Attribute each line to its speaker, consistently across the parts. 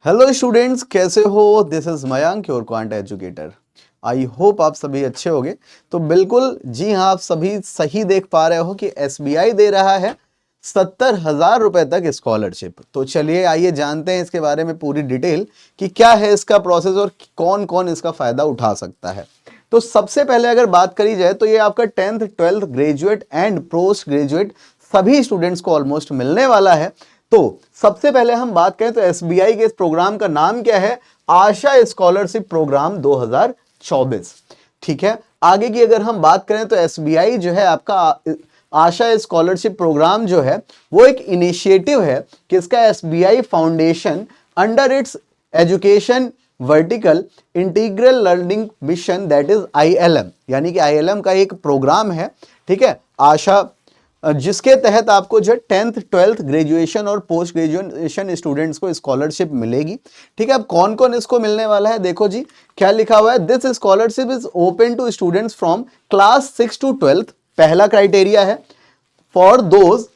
Speaker 1: Hello students, कैसे हो? This is Mayank, your quant educator. I hope आप सभी अच्छे होंगे। तो बिल्कुल जी हाँ, आप सभी सही देख पा रहे हो कि एसबीआई दे रहा है 70,000 रुपए तक स्कॉलरशिप। तो चलिए आइए जानते हैं इसके बारे में पूरी डिटेल कि क्या है इसका प्रोसेस और कौन कौन इसका फायदा उठा सकता है। तो सबसे पहले अगर बात करी जाए तो ये आपका 10th 12th graduate and post graduate सभी स्टूडेंट्स को ऑलमोस्ट मिलने वाला है। तो सबसे पहले हम बात करें तो एसबीआई के इस प्रोग्राम का नाम क्या है? आशा स्कॉलरशिप प्रोग्राम 2024। ठीक है, आगे की अगर हम बात करें तो एसबीआई जो है आपका आशा स्कॉलरशिप प्रोग्राम जो है वो एक इनिशिएटिव है किसका? SBI foundation under its education vertical integral learning mission, that is ILM, यानी कि आईएलएम का एक प्रोग्राम है। ठीक है, आशा जिसके तहत आपको जो 10th 12th ग्रेजुएशन और पोस्ट ग्रेजुएशन स्टूडेंट्स को स्कॉलरशिप मिलेगी। ठीक है, अब कौन कौन इसको मिलने वाला है देखो जी, क्या लिखा हुआ है? This scholarship is open to students from class 6 to 12th। पहला क्राइटेरिया है for those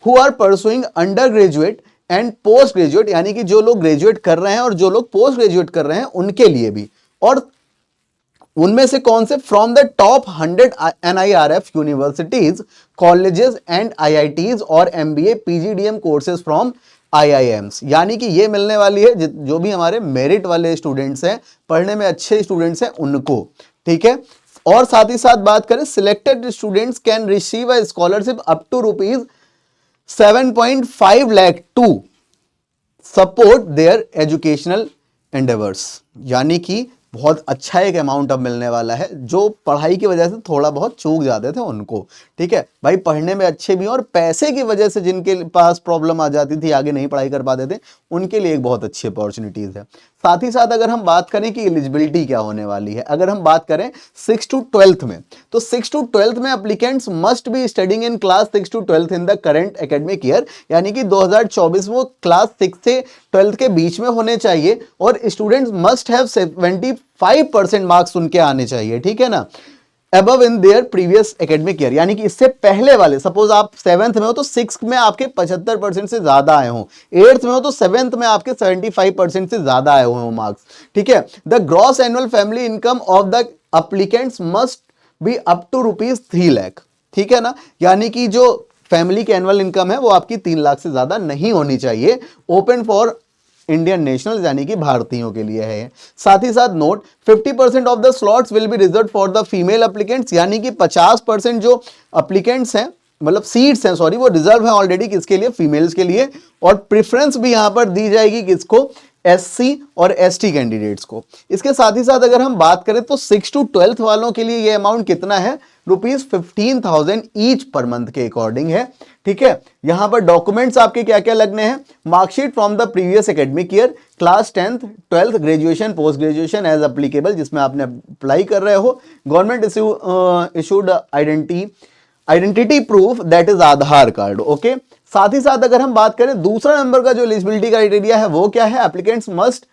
Speaker 1: who are pursuing under graduate and post graduate, यानी कि जो लोग ग्रेजुएट कर रहे हैं और जो लोग पोस्ट ग्रेजुएट कर रहे हैं उनके लिए भी। और उनमें से कौन से? From the top 100 NIRF universities, colleges and IITs और MBA PGDM courses from IIMs, यानी कि ये मिलने वाली है जो भी हमारे मेरिट वाले स्टूडेंट्स हैं, पढ़ने में अच्छे स्टूडेंट्स हैं उनको। ठीक है, और साथ ही साथ बात करें selected students can receive a scholarship up to ₹7.5 lakh to support their educational endeavours, यानी कि बहुत अच्छा एक अमाउंट अब मिलने वाला है जो पढ़ाई की वजह से थोड़ा बहुत चूक जाते थे उनको। ठीक है भाई, पढ़ने में अच्छे भी और पैसे की वजह से जिनके पास प्रॉब्लम आ जाती थी, आगे नहीं पढ़ाई कर पाते थे, उनके लिए एक बहुत अच्छी अपॉर्चुनिटीज है। साथ ही साथ अगर हम बात करें कि एलिजिबिलिटी क्या होने वाली है, अगर हम बात करें 6 to 12th में, तो 6 to 12th में applicants must be studying in class 6 to 12th in the current academic year, यानी कि 2024 वो क्लास 6 से 12th के बीच में होने चाहिए और स्टूडेंट्स मस्ट हैव 75% मार्क्स उनके आने चाहिए। ठीक है ना, above in their previous academic year, यानी कि इससे पहले वाले, सपोज आप 7th में हो तो 6th में आपके 75% से ज्यादा आए हो, 8th में हो तो 7th में आपके 75% से ज्यादा आए हुए हो मार्क्स। ठीक है, the gross annual family income of the applicants must be up to ₹3 lakh. ठीक है ना, यानी कि जो फैमिली की एनुअल इनकम है वो आपकी 3 लाख से ज्यादा नहीं होनी चाहिए। ओपन फॉर इंडियन नेशनल, यानी कि भारतीयों के लिए है। साथ ही साथ note 50% of the slots will be reserve for the female applicants, यानी कि 50% जो एप्लीकेंट्स हैं, मतलब सीट्स हैं, सॉरी, वो रिजर्व है ऑलरेडी किसके लिए? फीमेल्स के लिए। और प्रेफरेंस भी यहां पर दी जाएगी किसको? एससी और एसटी कैंडिडेट्स को। इसके साथ ही साथ अगर हम बात करें तो 6 to 12th वालों के लिए ये अमाउंट कितना है? ₹15,000 ईच पर मंथ के अकॉर्डिंग है। ठीक है, यहां पर डॉक्यूमेंट्स आपके क्या क्या लगने हैं? Marksheet from the previous academic year, class 10th 12th graduation post graduation as applicable, जिसमें आपने अप्लाई कर रहे हो, government issued identity proof, that is Aadhaar card. Okay, साथ ही साथ अगर हम बात करें दूसरा नंबर का जो एलिजिबिलिटी क्राइटेरिया है वो क्या है? Applicants must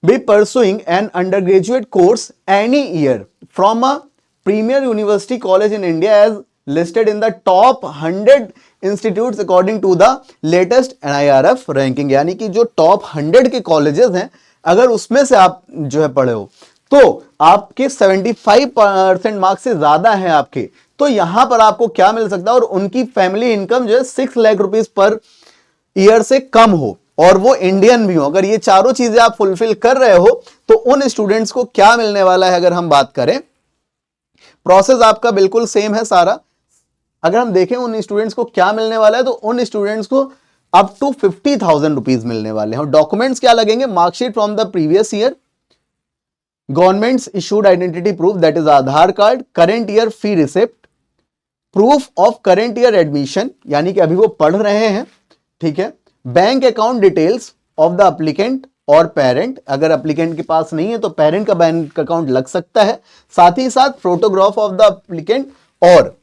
Speaker 1: be pursuing an under graduate course any year from a premier university college in India as listed in the top 100 institutes according to the latest NIRF ranking, यानी कि जो top 100 के colleges हैं, अगर उसमें से आप जो है पढ़े हो तो आपके 75% मार्क्स से ज्यादा है आपके, तो यहां पर आपको क्या मिल सकता है? और उनकी फैमिली इनकम जो है 6 लाख रुपीस पर ईयर से कम हो और वो इंडियन भी हो। अगर ये चारों चीजें आप फुलफिल कर रहे हो तो उन स्टूडेंट्स को क्या मिलने वाला है? अगर हम बात करें, प्रोसेस आपका बिल्कुल सेम है सारा। अगर हम देखें उन स्टूडेंट्स को क्या मिलने वाला है, तो उन स्टूडेंट्स को अप टू 50,000 रुपीज मिलने वाले हैं। डॉक्यूमेंट्स क्या लगेंगे? Marksheet from the previous year, governments issued identity proof, that is Aadhaar card, current year fee receipt, proof of current year admission, यानी कि अभी वो पढ़ रहे हैं। ठीक है, bank account details of the applicant और पेरेंट, अगर एप्लीकेंट के पास नहीं है तो पेरेंट का बैंक अकाउंट लग सकता है। साथ ही साथ फोटोग्राफ ऑफ द एप्लीकेंट और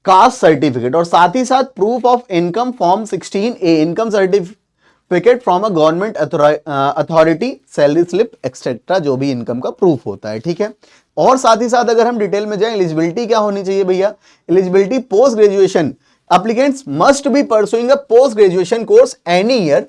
Speaker 1: कास्ट सर्टिफिकेट, और साथ ही साथ proof of income form 16A, income certificate from a government authority, salary slip etcetera, जो भी इनकम का प्रूफ होता है। ठीक है, और साथ ही साथ अगर हम डिटेल में जाएं, एलिजिबिलिटी क्या होनी चाहिए भैया? Eligibility post graduation, applicants must be pursuing a post graduation course any year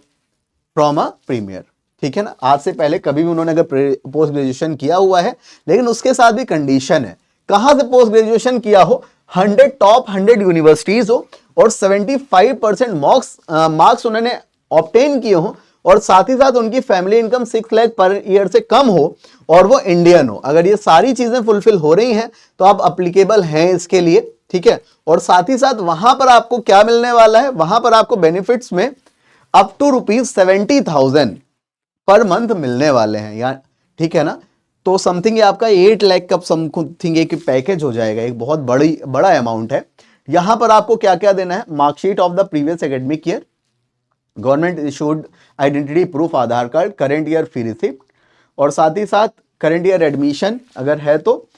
Speaker 1: from a premier, ठीक है ना। आज से पहले कभी भी उन्होंने अगर पोस्ट ग्रेजुएशन किया हुआ है, लेकिन उसके साथ भी कंडीशन है, कहां से पोस्ट ग्रेजुएशन किया हो, 100 टॉप 100 यूनिवर्सिटीज हो और 75% मार्क्स उन्होंने ऑब्टेन किए हो और साथ ही साथ उनकी family income 6 lakh per year से कम हो और वो इंडियन हो। अगर ये सारी चीजें फुलफिल हो रही हैं तो आप अप्लीकेबल हैं इसके लिए, ठीक है। और साथ ही साथ वहां पर आपको क्या मिलने वाला है, वहां पर आपको बेनिफिट्स में अप टू ₹70,000 पर मंथ मिलने वाले हैं यार, ठीक है ना। तो समथिंग ये आपका 8 लाख का समथिंग एक पैकेज हो जाएगा, एक बहुत बड़ा अमाउंट है। यहां पर आपको क्या क्या देना है, marksheet of the previous academic year, government issued identity proof, Aadhaar card, current year fee receipt और साथ ही साथ करंट ईयर एडमिशन अगर है तो,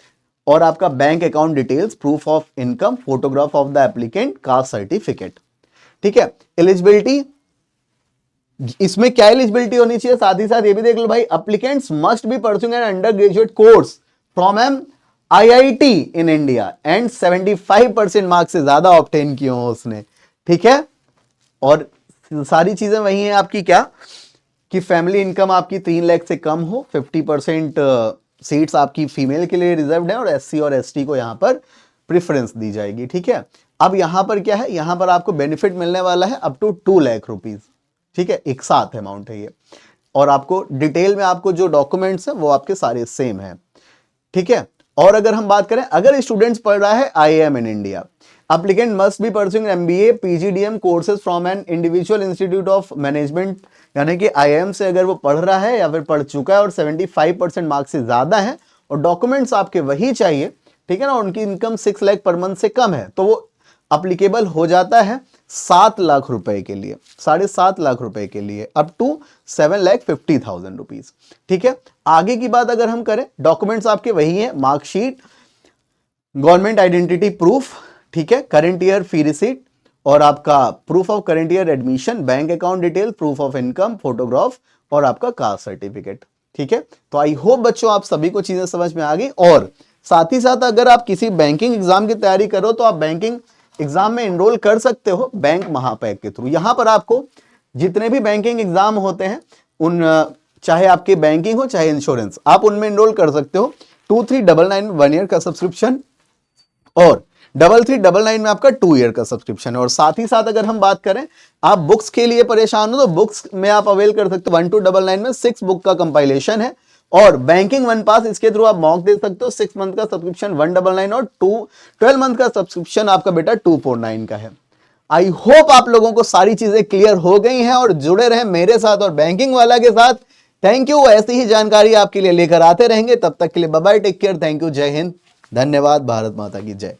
Speaker 1: और आपका bank account details, proof of income, photograph of the applicant, caste certificate, ठीक है। एलिजिबिलिटी, इसमें क्या एलिजिबिलिटी होनी चाहिए, साथ ही साथ ये भी देख लो भाई, applicants must be pursuing an under graduate course from an IIT in India and 75% marks से ज्यादा ऑब्टेन किए हो उसने, ठीक है। और सारी चीजें वही हैं आपकी, क्या कि फैमिली इनकम आपकी 3 लाख से कम हो, 50% सीट्स आपकी फीमेल के लिए रिजर्व्ड है और एससी और एसटी को यहां पर प्रेफरेंस दी जाएगी, ठीक है। अब यहां पर क्या है, यहां पर आपको बेनिफिट मिलने वाला है अप टू 2 लाख रुपीज, ठीक है, एक साथ अमाउंट है ये। और आपको डिटेल में आपको जो डॉक्यूमेंट्स हैं वो आपके सारे सेम हैं, ठीक है। और अगर हम बात करें, अगर स्टूडेंट्स पढ़ रहा है IIM in India, applicant must be pursuing MBA PGDM courses from an individual institute of management, यानी कि आईआईएम से अगर वो पढ़ रहा है या फिर पढ़ चुका है और 75% मार्क्स से ज्यादा है और डॉक्यूमेंट्स आपके वही चाहिए, ठीक है ना, उनकी इनकम 6 लाख पर मंथ से कम है, तो वो अप्लीकेबल हो जाता है 7 लाख रुपए के लिए, 7.5 लाख रुपए के लिए, अप टू 7,50,000 रुपीज, ठीक है। आगे की बात अगर हम करें, डॉक्यूमेंट्स आपके वही है, मार्कशीट, गवर्नमेंट आइडेंटिटी प्रूफ, ठीक है, करंट ईयर फी रिसीट और आपका proof of current year admission, bank account detail, proof of income, photograph और आपका कास्ट सर्टिफिकेट, ठीक है। तो आई होप बच्चों आप सभी को चीजें समझ में आ गई। और साथ ही साथ अगर आप किसी बैंकिंग एग्जाम की तैयारी करो तो आप बैंकिंग एग्जाम में एनरोल कर सकते हो बैंक महापैक के थ्रू। यहां पर आपको जितने भी बैंकिंग एग्जाम होते हैं उन, चाहे आपके बैंकिंग हो चाहे इंश्योरेंस, आप उनमें एनरोल कर सकते हो। 2399 1 ईयर का सब्सक्रिप्शन और 3399 में आपका 2 ईयर का सब्सक्रिप्शन है। और साथ ही साथ अगर हम बात करें, आप बुक्स के लिए परेशान हो तो बुक्स में आप अवेल कर सकते हो। 1299 में 6 बुक का कंपाइलेशन है और बैंकिंग वन पास, इसके थ्रू आप मॉक दे सकते हो। 6 मंथ का सब्सक्रिप्शन 199 और 12 मंथ का सब्सक्रिप्शन आपका बेटा 249 का है। आई होप आप लोगों को सारी चीजें क्लियर हो गई हैं और जुड़े रहे मेरे साथ और बैंकिंग वाला के साथ। थैंक यू, ऐसी ही जानकारी आपके लिए लेकर आते रहेंगे। तब तक के लिए bye bye, take care, thank you, जय हिंद, धन्यवाद, भारत माता की जय।